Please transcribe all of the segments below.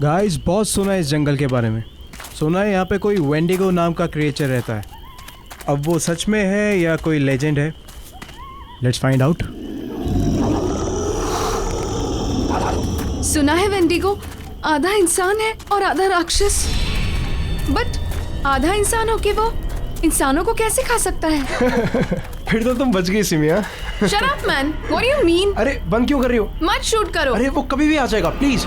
Guys बहुत सुना है इस जंगल के बारे में। सुना है यहाँ पे कोई वेंडिगो नाम का क्रिएचर रहता है। अब वो सच में है या कोई लेजेंड है? Let's find out. सुना है वेंडिगो आधा इंसान है और आधा राक्षस। बट आधा इंसान होके वो इंसानों को कैसे खा सकता है? फिर तो तुम बच गई सिमिया। Shut up man, what do you mean? अरे बंद क्यों कर रही हो? मत शूट करो। अरे वो कभी भी आ जाएगा, प्लीज।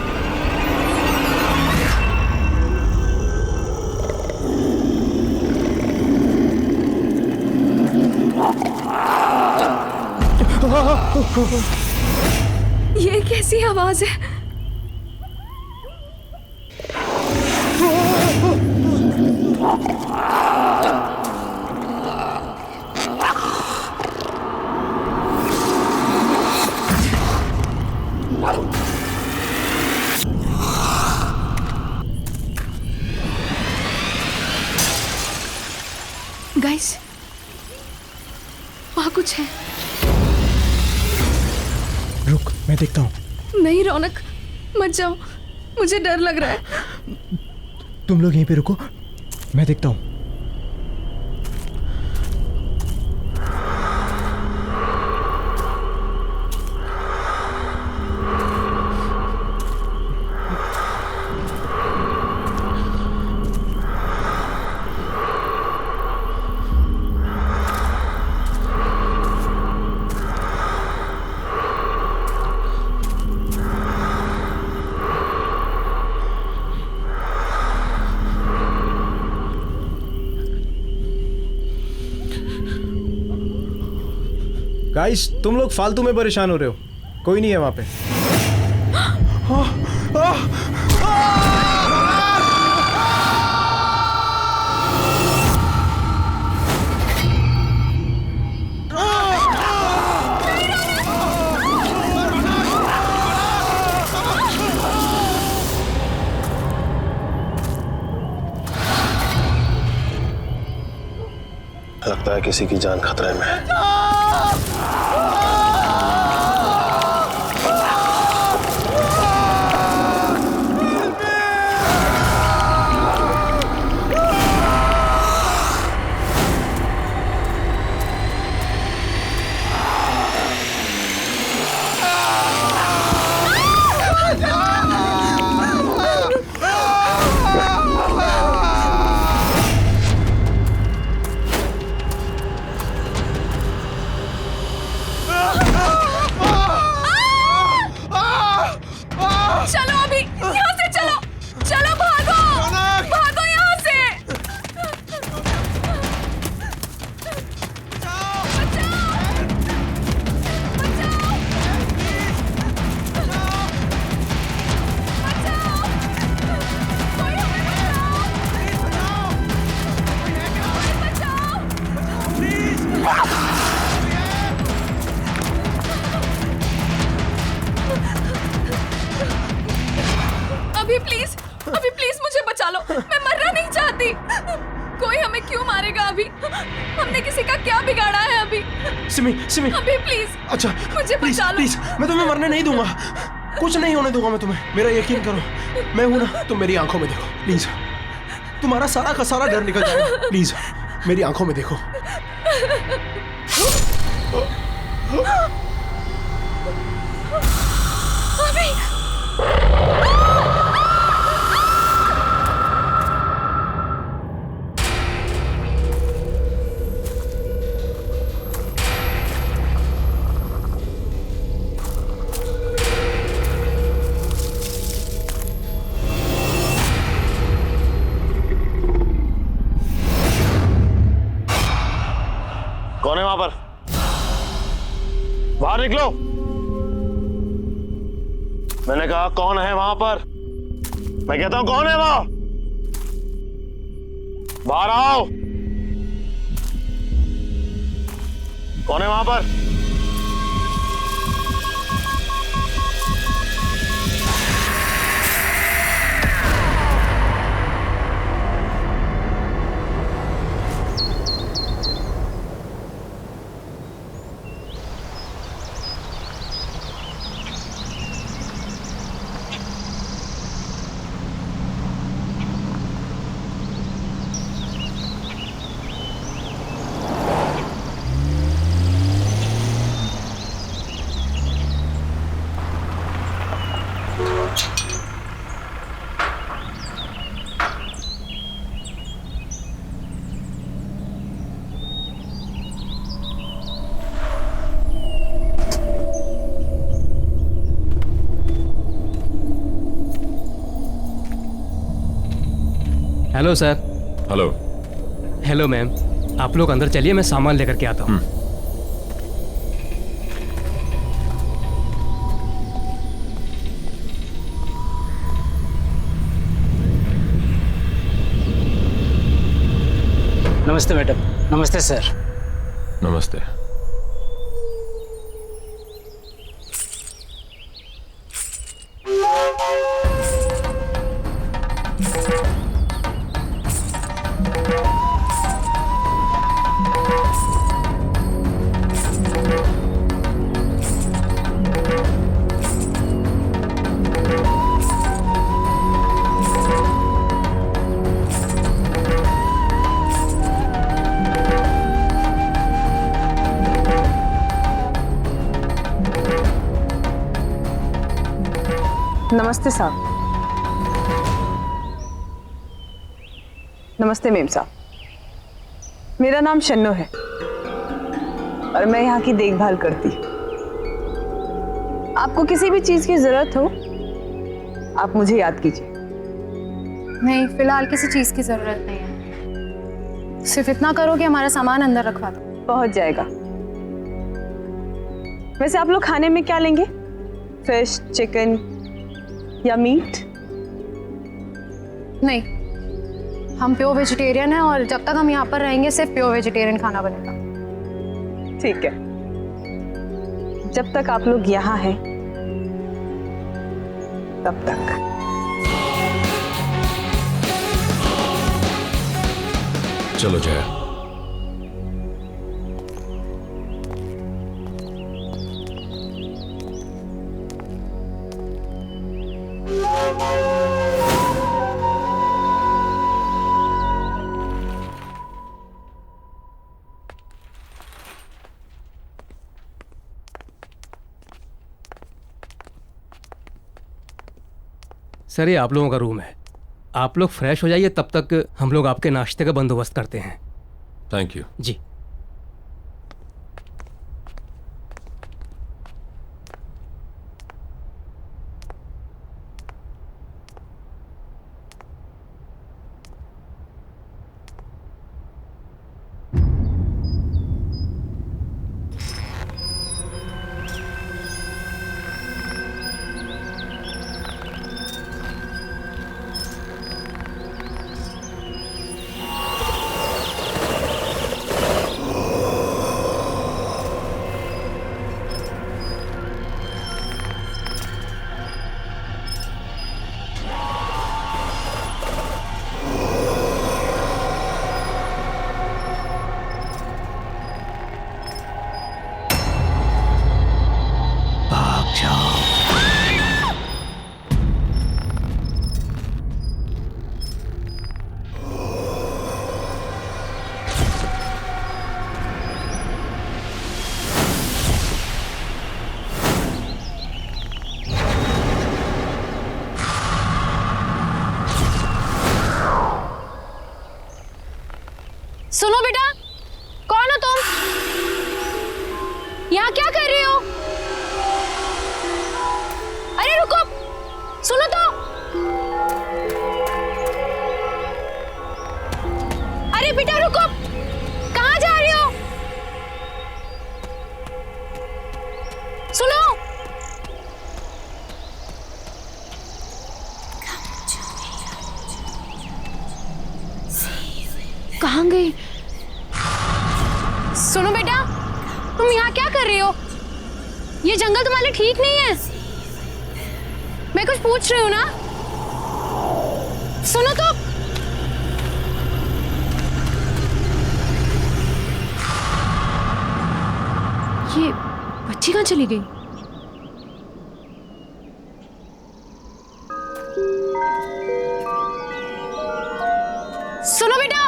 ये कैसी आवाज है? गाइस, वहाँ कुछ है। रुक, मैं देखता हूँ। नहीं रौनक, मत जाओ, मुझे डर लग रहा है। तुम लोग यहीं पे रुको, मैं देखता हूँ। गाइस, तुम लोग फालतू में परेशान हो रहे हो। कोई नहीं है वहां पे। लगता है किसी की जान खतरे में है। अभी प्लीज मुझे बचा लो, मैं मरना नहीं चाहती। कोई हमें क्यों मारेगा अभी? हमने किसी का क्या बिगाड़ा है अभी? सिमी, सिमी, अभी प्लीज। अच्छा मुझे प्लीज, बचा लो। प्लीज, मैं तुम्हें मरने नहीं दूंगा। कुछ नहीं होने दूंगा मैं तुम्हें, मेरा यकीन करो। मैं हूं ना, तुम मेरी आंखों में देखो प्लीज। तुम्हारा सारा का सारा डर निकल जाएगा। प्लीज मेरी आंखों में देखो। अभी कौन है वहां पर? बाहर निकलो। मैंने कहा कौन है वहां पर? मैं कहता हूं कौन है वहां? बाहर आओ। कौन है वहां पर? Hello sir. Hello. Hello ma'am, आप लोग अंदर चलिए, मैं सामान लेकर के आता हूँ। नमस्ते मैडम। नमस्ते सर। नमस्ते। नमस्ते साहब। नमस्ते मेम साहब, मेरा नाम शन्नो है और मैं यहाँ की देखभाल करती। आपको किसी भी चीज की जरूरत हो आप मुझे याद कीजिए। नहीं, फिलहाल किसी चीज की जरूरत नहीं है। सिर्फ इतना करो कि हमारा सामान अंदर रखवा दो। पहुंच जाएगा। वैसे आप लोग खाने में क्या लेंगे? फिश, चिकन या मीट? नहीं, हम प्योर वेजिटेरियन हैं और जब तक हम यहाँ पर रहेंगे सिर्फ प्योर वेजिटेरियन खाना बनेगा। ठीक है, जब तक आप लोग यहाँ हैं तब तक। चलो जया। सर, ये आप लोगों का रूम है। आप लोग फ्रेश हो जाइए, तब तक हम लोग आपके नाश्ते का बंदोबस्त करते हैं। Thank you. जी। सुनो बेटा, कौन हो तुम? यहाँ क्या कर रही हो? अरे रुको, सुनो तो। अरे बेटा रुको, कहाँ जा रही हो? सुनो। कहाँ गई? सुनो बेटा, तुम यहाँ क्या कर रही हो? ये जंगल तुम्हारे लिए ठीक नहीं है। मैं कुछ पूछ रही हूँ ना, सुनो तो। ये बच्ची कहाँ चली गई? सुनो बेटा।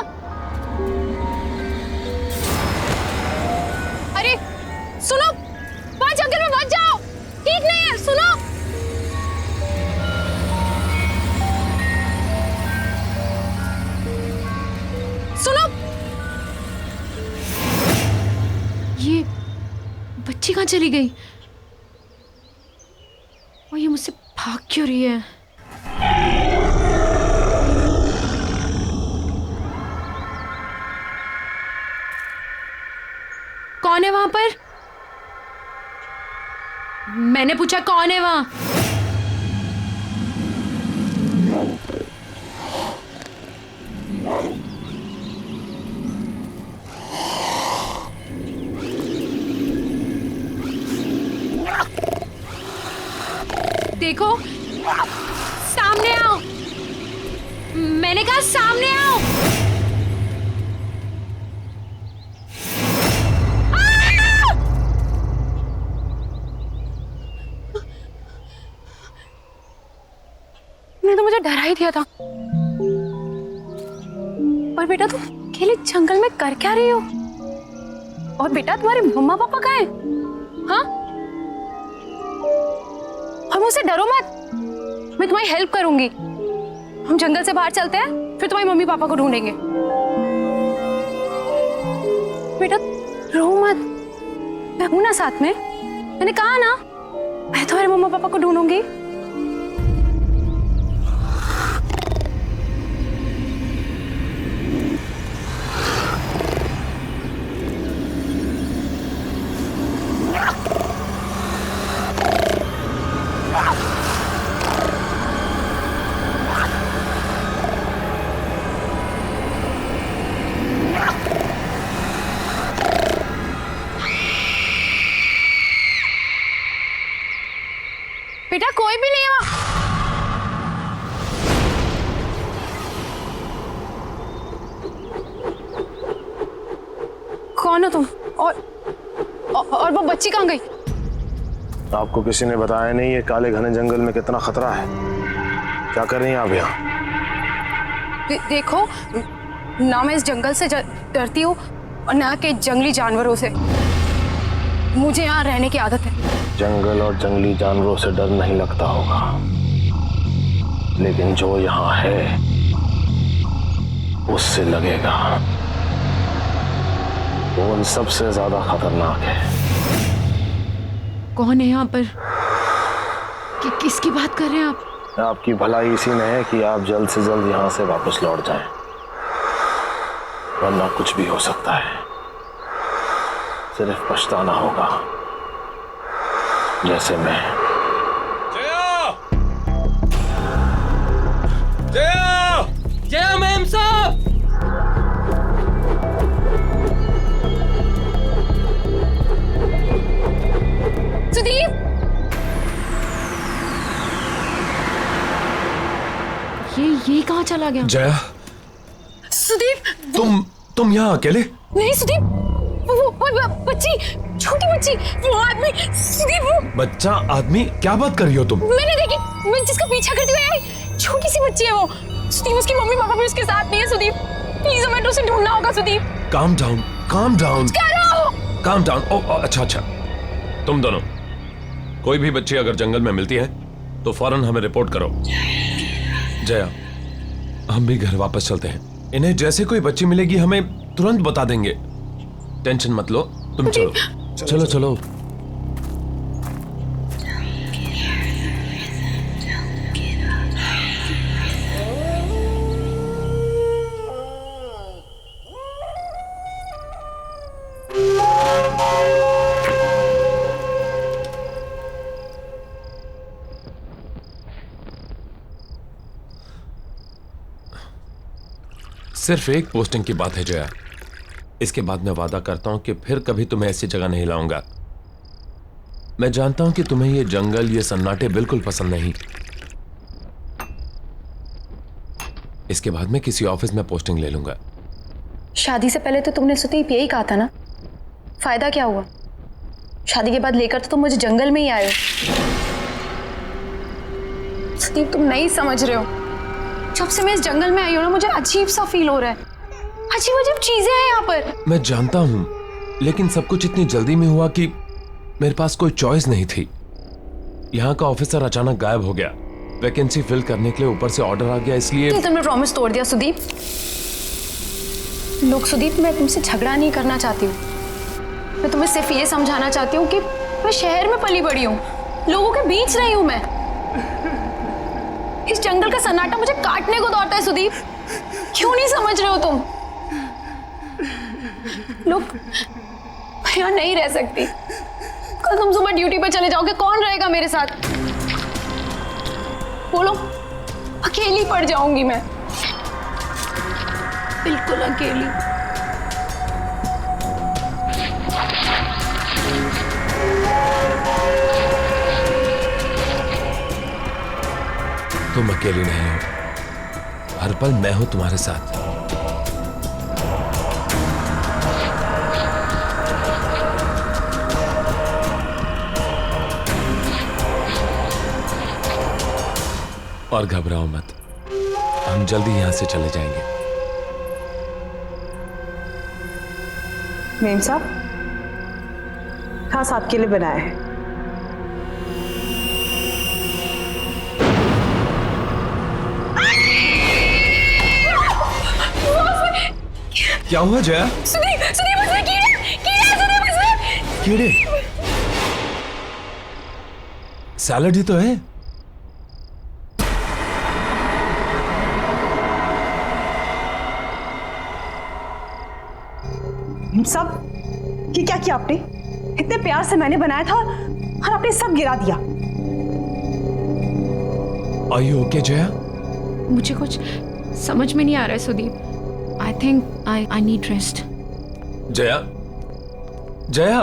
अरे सुनो, वहां जंगल में मत जाओ, ठीक नहीं है। सुनो। सुनो। ये बच्ची कहाँ चली गई? और ये मुझसे भाग क्यों रही है? है वहां पर? मैंने पूछा कौन है वहां? देखो, सामने आओ। मैंने कहा सामने आओ। ने तो मुझे डरा ही दिया था। और बेटा तुम अकेले जंगल में कर क्या रही हो? और बेटा तुम्हारे मम्मा पापा कहाँ हैं? हाँ? और मुझसे डरो मत, मैं तुम्हारी हेल्प करूंगी। हम जंगल से बाहर चलते हैं, फिर तुम्हारी मम्मी पापा को ढूंढेंगे। बेटा रो मत, मैं हूं ना साथ में। मैंने कहा ना, मैं तुम्हारे मम्मा पापा को ढूंढूंगी। बेटा कोई भी नहीं है वहां। कौन हो तुम? और वो बच्ची कहाँ गई? आपको किसी ने बताया नहीं ये काले घने जंगल में कितना खतरा है? क्या कर रही हैं आप यहाँ? देखो ना, मैं इस जंगल से डरती हूँ और ना के जंगली जानवरों से। मुझे यहाँ रहने की आदत है। जंगल और जंगली जानवरों से डर नहीं लगता होगा, लेकिन जो यहाँ है उससे लगेगा। वो उन सबसे ज्यादा खतरनाक है। कौन है यहाँ पर? किसकी बात कर रहे हैं आप? आपकी भलाई इसी में है कि आप जल्द से जल्द यहाँ से वापस लौट जाएं, वरना कुछ भी हो सकता है। सिर्फ पछताना होगा, जैसे मैं। जया मैम साहब! सुदीप! ये कहाँ चला गया? जया, सुदीप! तुम यहाँ अकेले? नहीं सुदीप, वो बच्ची, छोटी बच्ची, वो आदमी, सुदीप वो बच्चा आदमी? क्या बात कर रही हो तुम? मैंने देखी, मैं जिसका पीछा करती हुई आई, छोटी सी बच्ची है वो। सुदीप उसकी मम्मी पापा भी उसके साथ नहीं है। सुदीप प्लीज हमें उसे ढूंढना होगा। Sudeep calm down, calm down, calm down. ओ अच्छा अच्छा, तुम दोनों कोई भी बच्ची अगर जंगल में मिलती है तो फौरन हमें रिपोर्ट करो। जया, हम भी घर वापस चलते हैं। इन्हें जैसे कोई बच्ची मिलेगी हमें तुरंत बता देंगे। टेंशन मत लो, तुम चलो चलो चलो। सिर्फ एक पोस्टिंग की बात है जया, इसके बाद मैं वादा करता हूं कि फिर कभी तुम्हें ऐसी जगह नहीं लाऊंगा। मैं जानता हूं कि तुम्हें ये जंगल, ये सन्नाटे बिल्कुल पसंद नहीं। इसके बाद मैं किसी ऑफिस में पोस्टिंग ले लूंगा। शादी से पहले तो तुमने सुदीप यही कहा था ना, फायदा क्या हुआ? शादी के बाद लेकर तो तुम मुझे जंगल में ही आए हो। सुदीप तुम नहीं समझ रहे हो, जब से मैं इस जंगल में आई हूं ना, मुझे अजीब सा फील हो रहा है। अजीब अजीब चीजें हैं यहाँ पर। मैं जानता हूं, लेकिन सब कुछ इतनी जल्दी में हुआ कि मेरे पास कोई चॉइस नहीं थी। यहाँ का ऑफिसर अचानक गायब हो गया, वैकेंसी फिल करने के लिए ऊपर से ऑर्डर आ गया, इसलिए तुमने प्रॉमिस तोड़ दिया सुदीप। लोग सुदीप, मैं तुमसे झगड़ा नहीं करना चाहती हूँ। मैं तुम्हें सिर्फ ये समझाना चाहती हूँ कि मैं शहर में पली बड़ी हूँ, लोगों के बीच रही हूँ मैं। इस जंगल का सन्नाटा मुझे काटने को दौड़ता है सुदीप। क्यों नहीं समझ रहे हो तुम लोग? मैं यहाँ नहीं रह सकती। कल तुम सुबह ड्यूटी पर चले जाओगे, कौन रहेगा मेरे साथ? बोलो, अकेली पड़ जाऊंगी मैं, बिल्कुल अकेली। तुम अकेली नहीं हो, हर पल मैं हूं तुम्हारे साथ। और घबराओ मत, हम जल्दी यहां से चले जाएंगे। मेम साहब, खास आपके लिए बनाया है। क्या हुआ जया? सुदीप, सुदीप उसमें कीड़े सुदीप उसमें। कीड़े? सैलड ही तो है। सब ये क्या किया आपने? इतने प्यार से मैंने बनाया था और आपने सब गिरा दिया। Are you okay, Jaya? मुझे कुछ समझ में नहीं आ रहा है Sudeep. I think I need rest. Jaya, Jaya,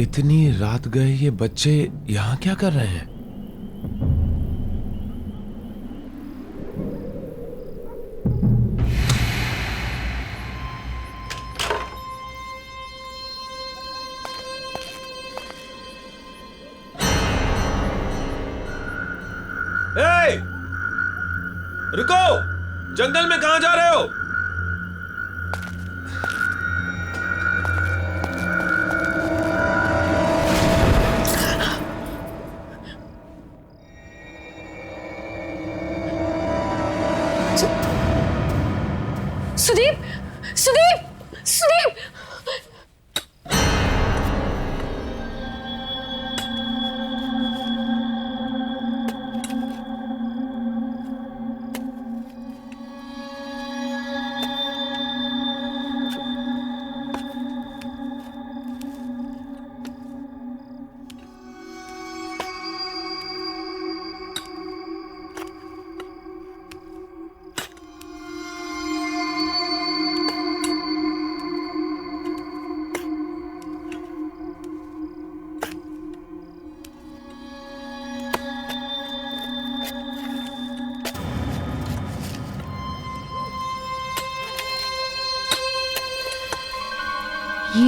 इतनी रात गए ये बच्चे यहां क्या कर रहे हैं? ए! रुको! जंगल में कहां जा रहे हो? सुदीप, सुदीप!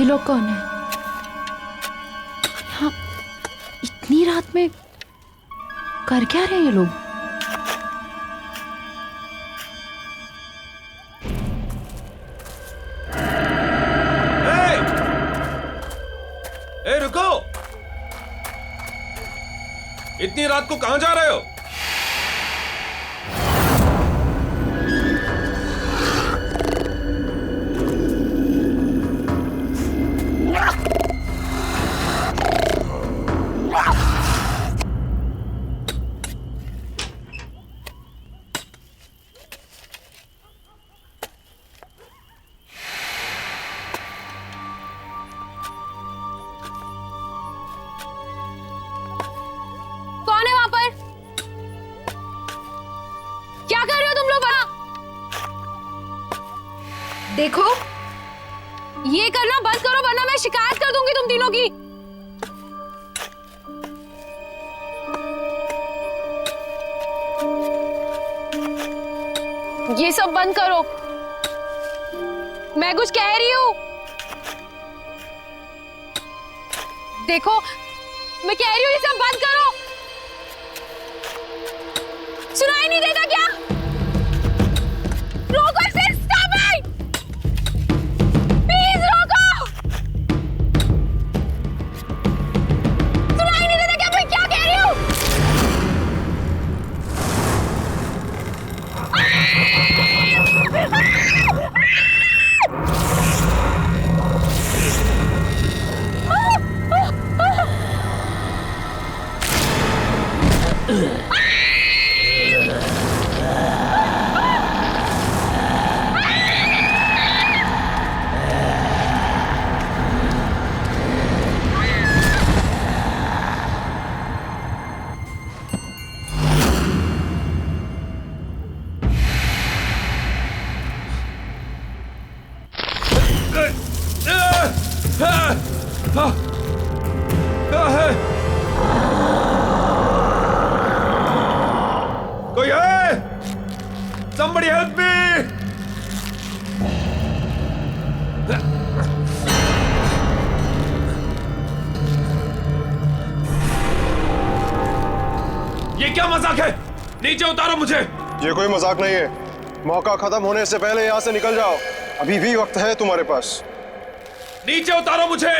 ये लोग कौन है? हाँ, इतनी रात में कर क्या रहे हैं ये लोग? ए रुको, इतनी रात को कहां जा रहे हो? कौन है वहां पर? क्या कर रहे हो तुम लोग वहां? देखो, ये करना बंद करो वरना मैं शिकायत कर दूंगी तुम तीनों की। ये सब बंद करो, मैं कुछ कह रही हूं। देखो, मैं कह रही हूं ये सब बंद करो। सुनाई नहीं देता क्या? रोको इसे, स्टॉप इट! प्लीज रोको! सुनाई नहीं देता क्या मैं क्या कह रही हूं? कोई है? Somebody help me! ये क्या मजाक है? नीचे उतारो मुझे। ये कोई मजाक नहीं है। मौका खत्म होने से पहले यहाँ से निकल जाओ। अभी भी वक्त है तुम्हारे पास। नीचे उतारो मुझे।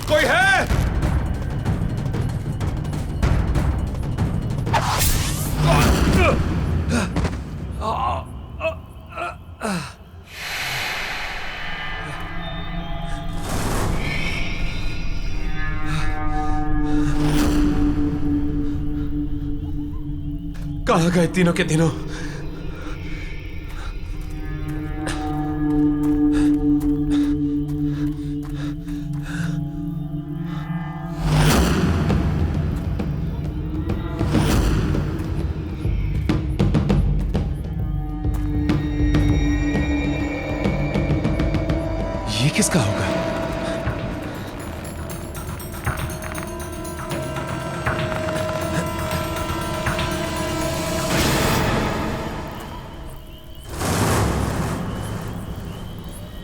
कोई है? कहां गए तीनों के तीनों? ये किसका होगा?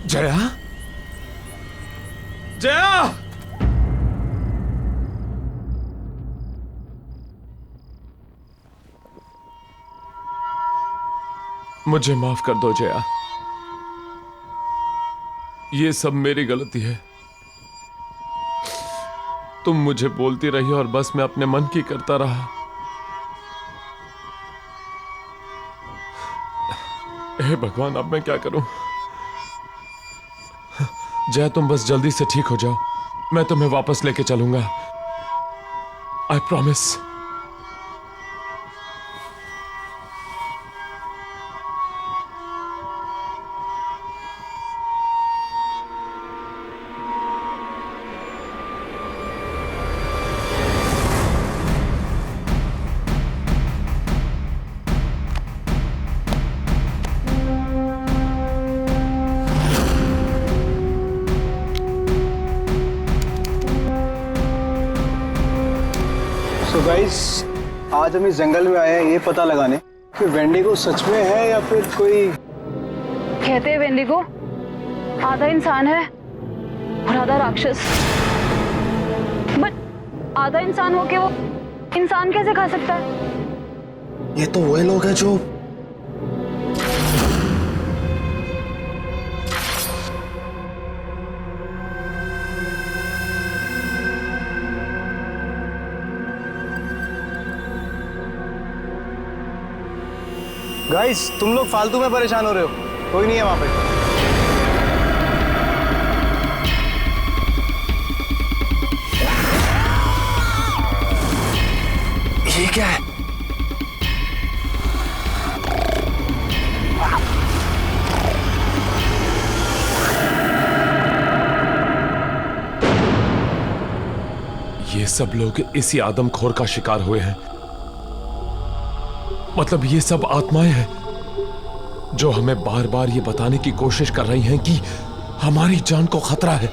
जया? जया! मुझे माफ कर दो जया। ये सब मेरी गलती है। तुम मुझे बोलती रही और बस मैं अपने मन की करता रहा। हे भगवान, अब मैं क्या करूं? जया, तुम बस जल्दी से ठीक हो जाओ। मैं तुम्हें वापस लेके चलूंगा। I promise. तो गाइस, आज हम इस जंगल में आए हैं ये पता लगाने कि वेंडिगो सच में है या फिर कोई। कहते हैं वेंडिगो आधा इंसान है और आधा राक्षस। बट आधा इंसान होके वो इंसान कैसे खा सकता है? ये तो वही लोग हैं जो गाइस तुम लोग फालतू में परेशान हो रहे हो, कोई नहीं है वहां पे। ये क्या है? ये सब लोग इसी आदमखोर का शिकार हुए हैं। मतलब ये सब आत्माएं हैं जो हमें बार बार ये बताने की कोशिश कर रही हैं कि हमारी जान को खतरा है।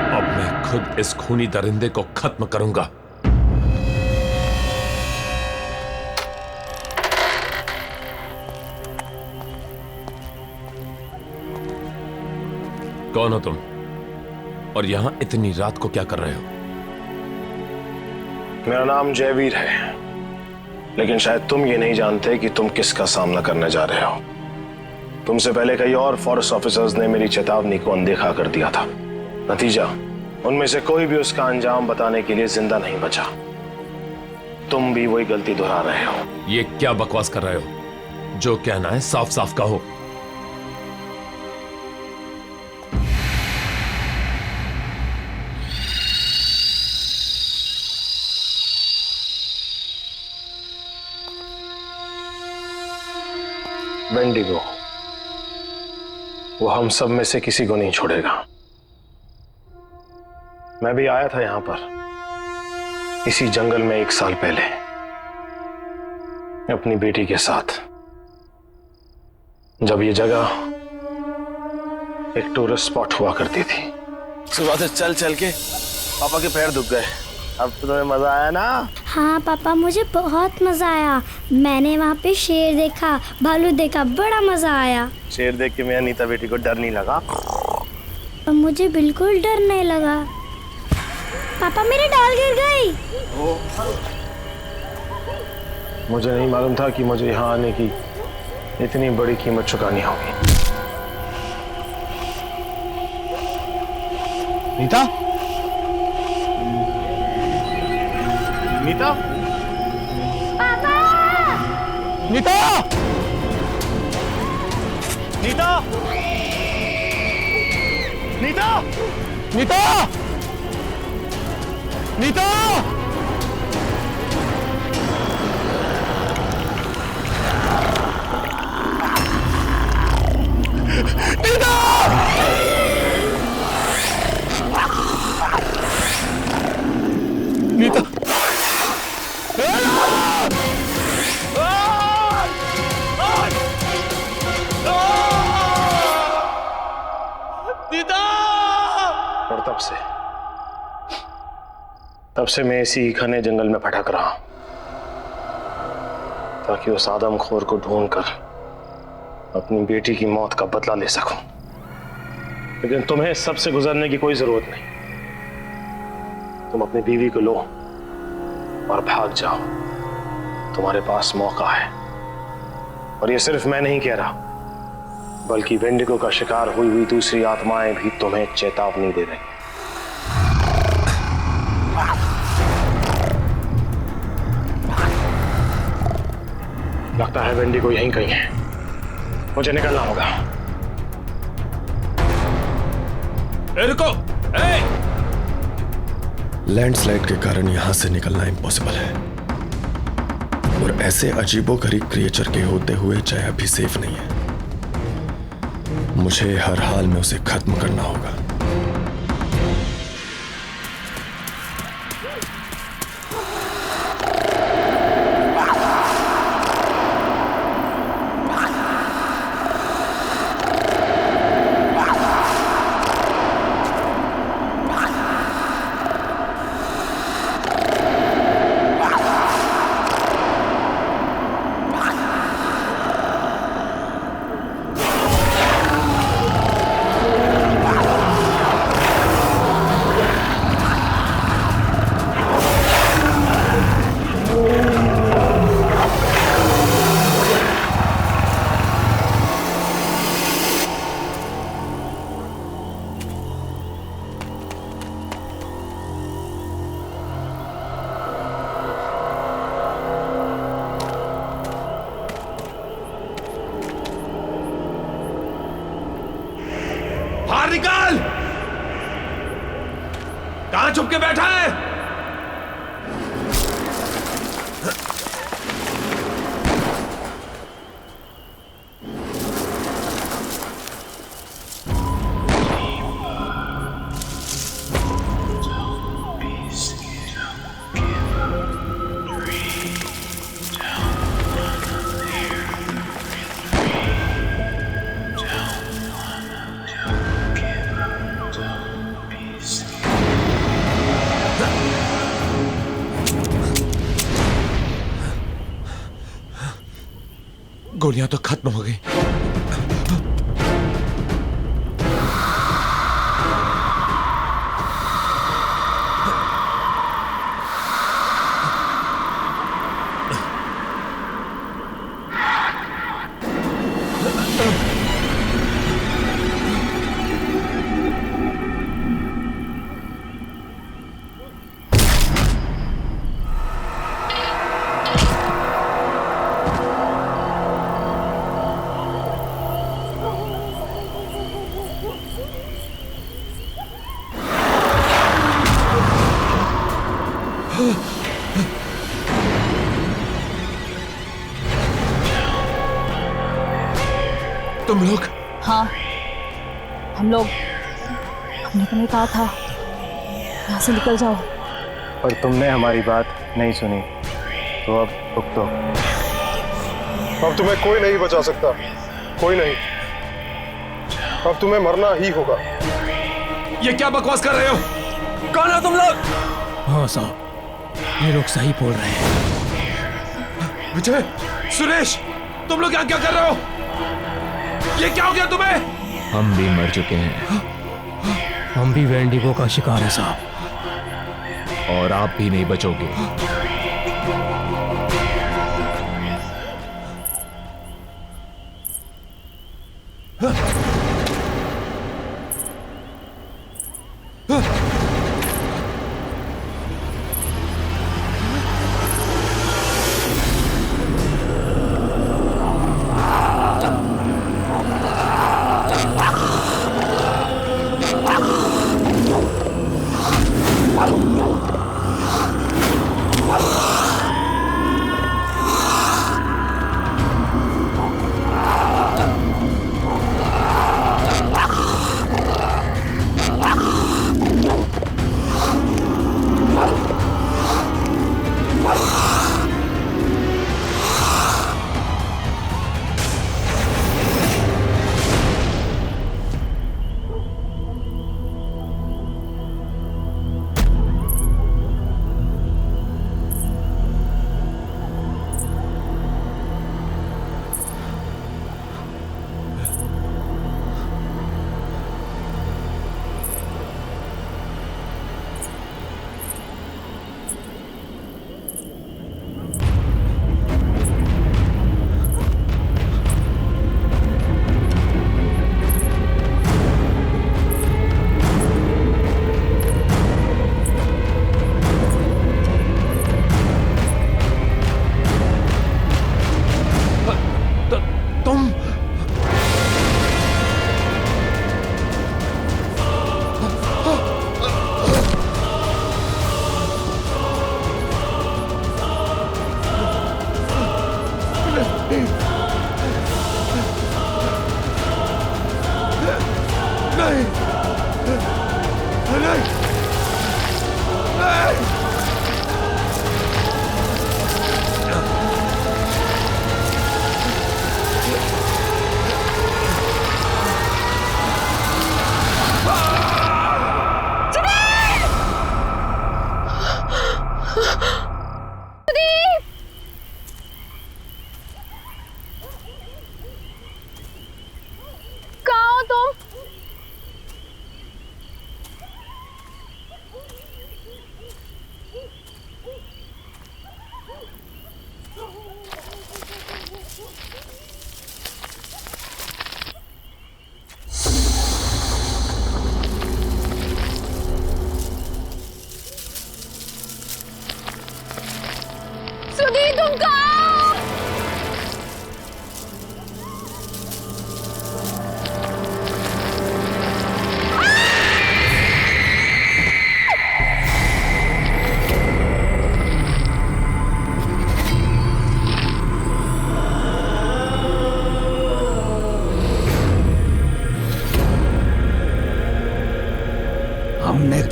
अब मैं खुद इस खूनी दरिंदे को खत्म करूंगा। कौन हो तुम और यहां इतनी रात को क्या कर रहे हो? मेरा नाम जयवीर है, लेकिन शायद तुम ये नहीं जानते कि तुम किसका सामना करने जा रहे हो। तुमसे पहले कई और फॉरेस्ट ऑफिसर्स ने मेरी चेतावनी को अनदेखा कर दिया था। नतीजा, उनमें से कोई भी उसका अंजाम बताने के लिए जिंदा नहीं बचा। तुम भी वही गलती दोहरा रहे हो। ये क्या बकवास कर रहे हो? जो कहना है साफ साफ कहो। वेंडिगो, वो हम सब में से किसी को नहीं छोड़ेगा। मैं भी आया था यहां पर इसी जंगल में 1 साल पहले अपनी बेटी के साथ, जब ये जगह एक टूरिस्ट स्पॉट हुआ करती थी। सुबह से चल चल के पापा के पैर दुख गए। अब तो तुम्हें मजा आया ना? हाँ पापा, मुझे बहुत मजा आया। मैंने वहाँ पे शेर देखा, भालू देखा, बड़ा मजा आया। शेर देख के मेरी नीता बेटी को डर नहीं लगा? मुझे बिल्कुल डर नहीं लगा। पापा मेरी डाल गिर गई। मुझे नहीं मालूम था कि मुझे यहाँ आने की इतनी बड़ी कीमत चुकानी होगी। नीता? नीता? पापा! नीता! नीता! नीता! नीता! नीता! नीता! और तब से मैं इसी घने जंगल में भटक रहा हूं, ताकि उस आदमखोर को ढूंढकर अपनी बेटी की मौत का बदला ले सकूं। लेकिन तुम्हें इस सब से गुजरने की कोई जरूरत नहीं। तुम अपनी बीवी को लो और भाग जाओ। तुम्हारे पास मौका है। और ये सिर्फ मैं नहीं कह रहा, बल्कि वेंडिगो का शिकार हुई हुई दूसरी आत्माएं भी तुम्हें चेतावनी दे रही हैं। लगता है वेंडिगो यहीं कहीं है। मुझे निकलना होगा। रुको! लैंडस्लाइड के कारण यहां से निकलना इम्पॉसिबल है, और ऐसे अजीबोगरीब क्रिएचर के होते हुए जया भी सेफ नहीं है। मुझे हर हाल में उसे खत्म करना होगा। बाहर निकल! कहां छुप के बैठा है? गोलियां तो खत्म हो गई। तुम लोग? हाँ, हम लोग, हमने तुम्हें कहा था यहाँ से निकल जाओ, और तुमने हमारी बात नहीं सुनी, तो अब भुगतो। अब तुम्हें कोई नहीं बचा सकता, कोई नहीं। अब तुम्हें मरना ही होगा। ये क्या बकवास कर रहे हो? कौन हो तुम लोग? हाँ साहब, ये लोग सही बोल रहे हैं। विजय, सुरेश, तुम लोग यहाँ क्या कर रहे हो? ये क्या हो गया तुम्हें? हम भी मर चुके हैं। हम भी वेंडिगो का शिकार है साहब। और आप भी नहीं बचोगे।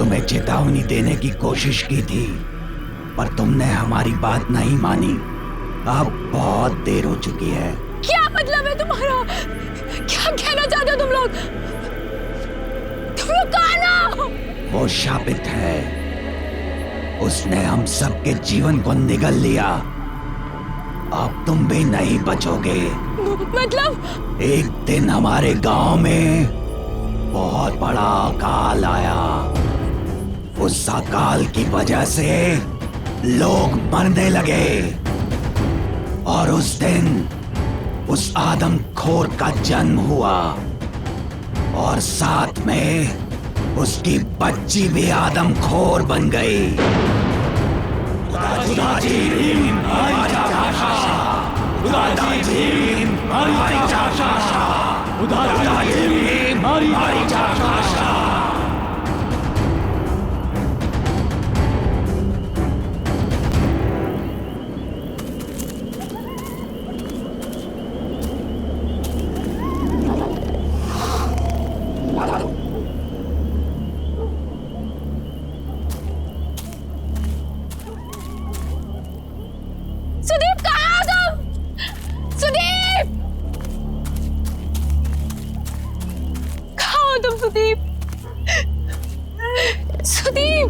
तुम्हें चेतावनी देने की कोशिश की थी, पर तुमने हमारी बात नहीं मानी। अब बहुत देर हो चुकी है। क्या मतलब है तुम्हारा? क्या कहना चाहते हो तुम लोग? कौन हो? वो शापित है, उसने हम सबके जीवन को निगल लिया। अब तुम भी नहीं बचोगे। मतलब? एक दिन हमारे गांव में बहुत बड़ा अकाल आया। उस अकाल की वजह से लोग मरने लगे और उस दिन उस आदमखोर का जन्म हुआ और साथ में उसकी बच्ची भी आदमखोर बन गई। सुदीप कहाँ हो तुम? सुदीप कहाँ हो तुम? सुदीप सुदीप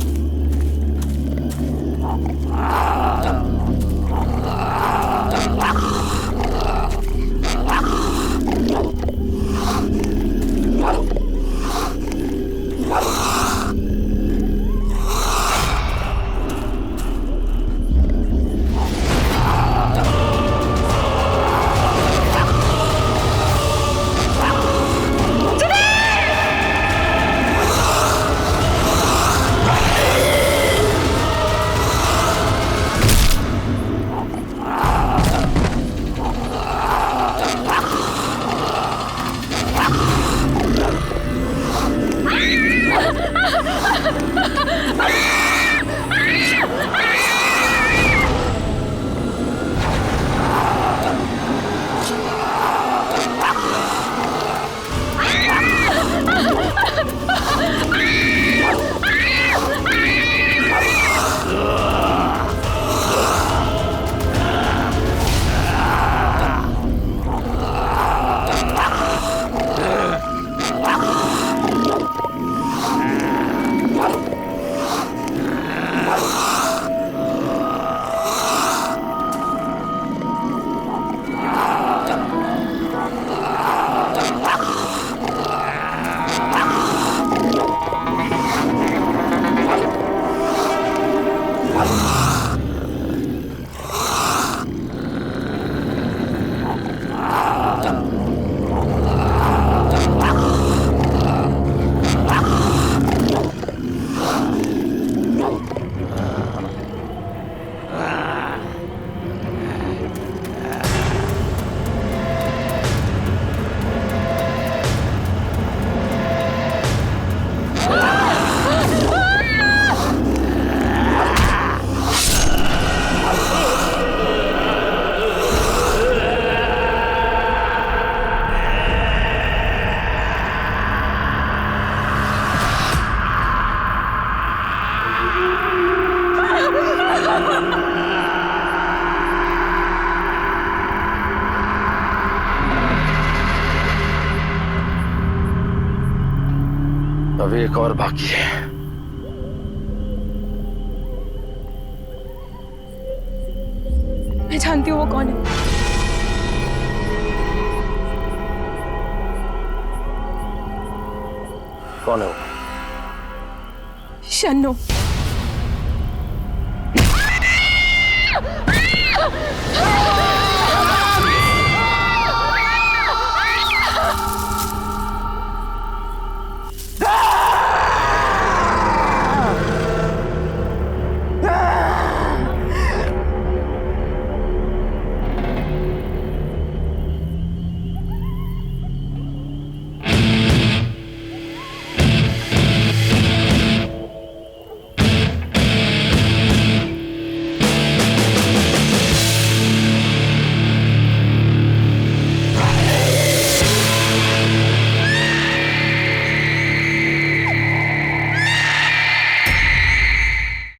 अब एक और बाकी है। मैं जानती हूँ वो कौन है। कौन है वो? शन्नो।